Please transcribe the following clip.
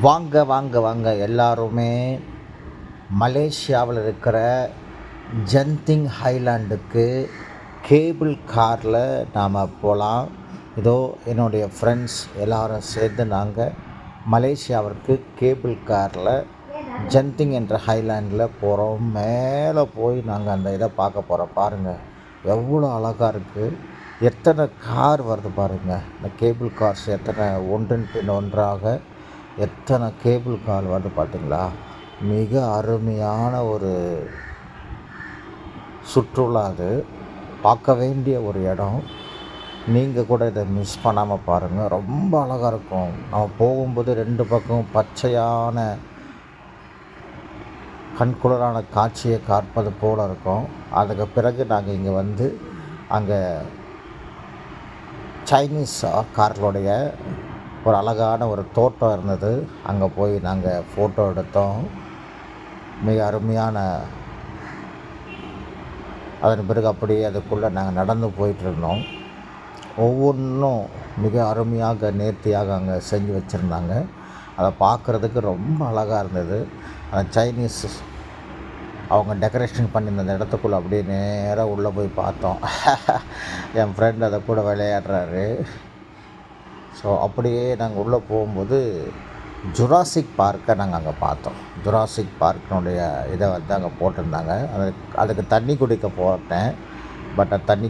வாங்க வாங்க வாங்க எல்லாருமே மலேசியாவில் இருக்கிற ஜென்திங் ஹைலாண்டுக்கு கேபிள் காரில் நாம் போகலாம். இதோ என்னுடைய ஃப்ரெண்ட்ஸ் எல்லோரும் சேர்ந்து நாங்கள் மலேசியாவிற்கு கேபிள் காரில் ஜென்திங் என்ற ஹைலாண்டில் போகிறோம். மேலே போய் நாங்கள் அந்த இதை பார்க்க போகிறோம். பாருங்கள் எவ்வளோ அழகாக இருக்குது, எத்தனை கார் வருது பாருங்கள். இந்த கேபிள் கார்ஸ் எத்தனை ஒன்றின் பின் ஒன்றாக எத்தனை கேபிள் கார் வருது பார்த்தீங்களா. மிக அருமையான ஒரு சுற்றுலா, அது பார்க்க வேண்டிய ஒரு இடம். நீங்கள் கூட இதை மிஸ் பண்ணாமல் பாருங்கள், ரொம்ப அழகாக இருக்கும். நம்ம போகும்போது ரெண்டு பக்கம் பச்சையான கண்குளிரான காட்சியை காப்பது போல் இருக்கும். அதுக்கு பிறகு நாங்கள் இங்கே வந்து அங்கே சைனீஸ் கார்களுடைய ஒரு அழகான ஒரு தோட்டம் இருந்தது. அங்கே போய் நாங்கள் ஃபோட்டோ எடுத்தோம். மிக அருமையான. அதன் பிறகு அப்படியே அதுக்குள்ளே நாங்கள் நடந்து போயிட்டுருந்தோம். ஒவ்வொன்றும் மிக அருமையாக நேர்த்தியாக அங்கே செஞ்சு வச்சுருந்தாங்க. அதை பார்க்குறதுக்கு ரொம்ப அழகாக இருந்தது. அந்த சைனீஸ் அவங்க டெக்கரேஷன் பண்ணியிருந்த அந்த இடத்துக்குள்ளே அப்படியே நேராக உள்ளே போய் பார்த்தோம். என் ஃப்ரெண்ட் அதை கூட விளையாடுறாரு. ஸோ அப்படியே நாங்கள் உள்ளே போகும்போது ஜுராசிக் பார்க்கை நாங்கள் அங்கே பார்த்தோம். ஜுராசிக் பார்க்கினுடைய இதை வந்து அங்கே போட்டிருந்தாங்க. அதுக்கு தண்ணி குடிக்க போட்டேன். பட் தண்ணி